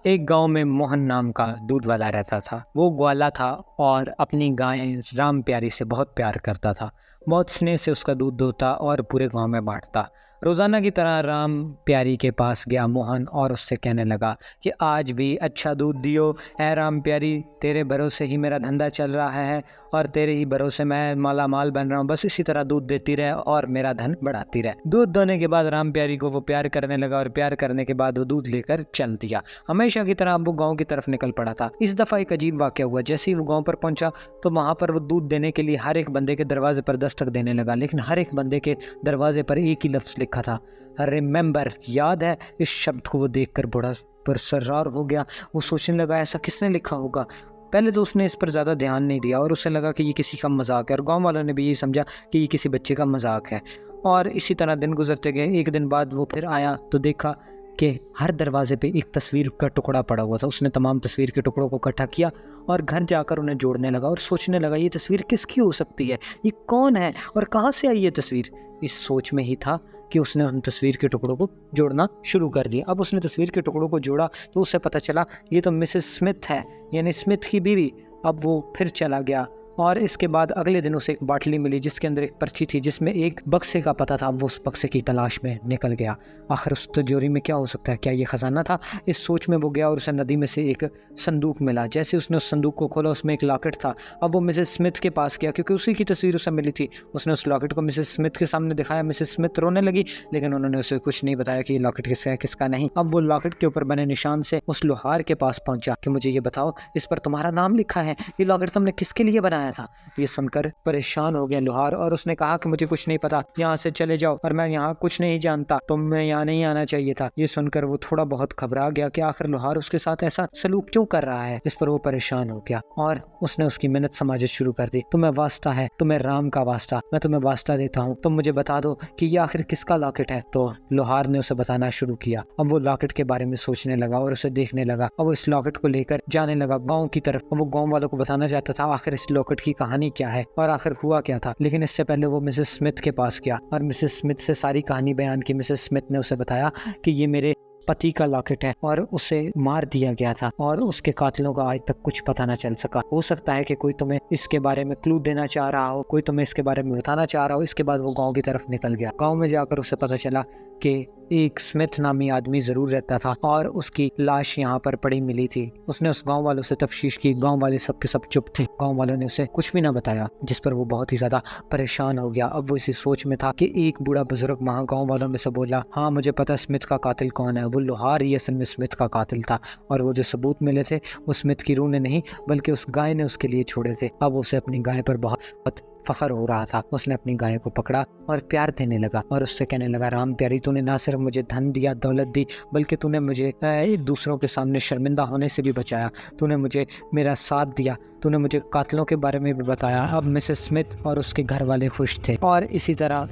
एक गांव में मोहन नाम का दूध वाला रहता था। वो ग्वाला था और अपनी गाय राम प्यारी से बहुत प्यार करता था। बहुत स्नेह से उसका दूध दोहता और पूरे गांव में बांटता। रोजाना की तरह राम प्यारी के पास गया मोहन और उससे कहने लगा कि आज भी अच्छा दूध दियो। है राम प्यारी, तेरे भरोसे ही मेरा धंधा चल रहा है और तेरे ही भरोसे मैं माला माल बन रहा हूँ। बस इसी तरह दूध देती रहे और मेरा धन बढ़ाती रहे। दूध दोने के बाद राम प्यारी को वो प्यार करने लगा और प्यार करने के बाद वो दूध लेकर चल दिया। हमेशा की तरह वो गांव की तरफ निकल पड़ा था। इस दफा एक अजीब वाकया हुआ। जैसे ही वो गांव पर पहुंचा तो वहां पर वो दूध देने के लिए हर एक बंदे के दरवाजे पर दस्तक देने लगा, लेकिन हर एक बंदे के दरवाजे पर एक ही लफ्ज लिखा था, रिमेंबर, याद है। इस शब्द को वो देखकर बड़ा पुरसरार हो गया। वो सोचने लगा ऐसा किसने लिखा होगा। पहले तो उसने इस पर ज़्यादा ध्यान नहीं दिया और उसे लगा कि ये किसी का मजाक है, और गांव वालों ने भी यही समझा कि ये किसी बच्चे का मजाक है। और इसी तरह दिन गुजरते गए। एक दिन बाद वो फिर आया तो देखा कि हर दरवाजे पे एक तस्वीर का टुकड़ा पड़ा हुआ था। उसने तमाम तस्वीर के टुकड़ों को इकट्ठा किया और घर जाकर उन्हें जोड़ने लगा और सोचने लगा ये तस्वीर किसकी हो सकती है, ये कौन है और कहाँ से आई ये तस्वीर। इस सोच में ही था कि उसने उन तस्वीर के टुकड़ों को जोड़ना शुरू कर दिया। अब उसने तस्वीर के टुकड़ों को जोड़ा तो उसे पता चला ये तो मिसेस स्मिथ है, यानी स्मिथ की बीवी। अब वो फिर चला गया और इसके बाद अगले दिन उसे एक बाटली मिली जिसके अंदर एक पर्ची थी जिसमें एक बक्से का पता था। वो उस बक्से की तलाश में निकल गया। आखिर उस तिजोरी में क्या हो सकता है, क्या ये खजाना था। इस सोच में वो गया और उसे नदी में से एक संदूक मिला। जैसे उसने उस संदूक को खोला उसमें एक लॉकेट था। अब वो मिसेस स्मिथ के पास गया क्योंकि उसी की तस्वीर उसे मिली थी। उसने उस लॉकेट को मिसेस स्मिथ के सामने दिखाया। मिसेस स्मिथ रोने लगी, लेकिन उन्होंने उसे कुछ नहीं बताया कि ये लॉकेट किसका है किसका नहीं। अब वो लॉकेट के ऊपर बने निशान से उस लोहार के पास पहुंचा कि मुझे ये बताओ, इस पर तुम्हारा नाम लिखा है, ये लॉकेट तुमने किसके लिए बनाया था। ये सुनकर परेशान हो गया लोहार और उसने कहा कि मुझे कुछ नहीं पता, यहाँ से चले जाओ और मैं यहाँ कुछ नहीं जानता, तुम्हें यहाँ नहीं आना चाहिए था। ये सुनकर वो थोड़ा बहुत घबरा गया कि आखिर लोहार उसके साथ ऐसा सलूक क्यों कर रहा है। इस पर वो परेशान हो गया और उसने उसकी मिन्नत समाजत शुरू कर दी। तुम्हें वास्ता है, तुम्हें राम का वास्ता, मैं तुम्हें वास्ता देता हूँ, तुम मुझे बता दो कि ये आखिर किसका लॉकेट है। तो लोहार ने उसे बताना शुरू किया। अब वो लॉकेट के बारे में सोचने लगा और उसे देखने लगा। अब वो इस लॉकेट को लेकर जाने लगा गाँव की तरफ। वो गाँव वालों को बताना चाहता था आखिर इस लॉकेट की कहानी क्या है और आखिर हुआ क्या था। लेकिन इससे पहले वो मिसेस स्मिथ के पास गया और मिसेस स्मिथ से सारी कहानी बयान की। मिसेस स्मिथ ने उसे बताया कि ये मेरे पति का लॉकेट है और उसे मार दिया गया था और उसके कातिलों का आज तक कुछ पता ना चल सका। हो सकता है कि कोई तुम्हें इसके बारे में क्लू देना चाह रहा हो, कोई तुम्हें इसके बारे में बताना चाह रहा हो। इसके बाद वो गांव की तरफ निकल गया। गांव में जाकर उसे पता चला कि एक स्मिथ नामी आदमी जरूर रहता था और उसकी लाश यहाँ पर पड़ी मिली थी। उसने उस गांव वालों से तफ्तीश की। गांव वाले सब के सब चुप थे। गांव वालों ने उसे कुछ भी ना बताया, जिस पर वो बहुत ही ज्यादा परेशान हो गया। अब वो इसी सोच में था कि एक बूढ़ा बुजुर्ग वहाँ गांव वालों में से बोला, हाँ मुझे पता स्मिथ का कातिल कौन है। वो लोहार ही असल में स्मिथ का कातिल था और वो जो सबूत मिले थे वो स्मिथ की रूह ने नहीं बल्कि उस गाय ने उसके लिए छोड़े थे। अब उसे अपनी गाय पर बहुत फख्र हो रहा था। उसने अपनी गाय को पकड़ा और प्यार देने लगा और उससे कहने लगा, राम प्यारी, तूने ना सिर्फ मुझे धन दिया, दौलत दी, बल्कि तूने मुझे दूसरों के सामने शर्मिंदा होने से भी बचाया। तूने मुझे मेरा साथ दिया, तूने मुझे कातिलों के बारे में भी बताया। अब मिसेस स्मिथ और उसके घर वाले खुश थे। और इसी तरह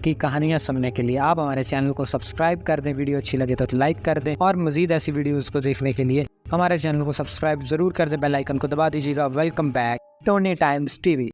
की कहानियाँ सुनने के लिए आप हमारे चैनल को सब्सक्राइब कर दें। वीडियो अच्छी लगे तो लाइक कर दें और मजीद ऐसी वीडियोज़ को देखने के लिए हमारे चैनल को सब्सक्राइब जरूर कर दें। बेल आइकन को दबा दीजिएगा। Welcome back Tony times TV.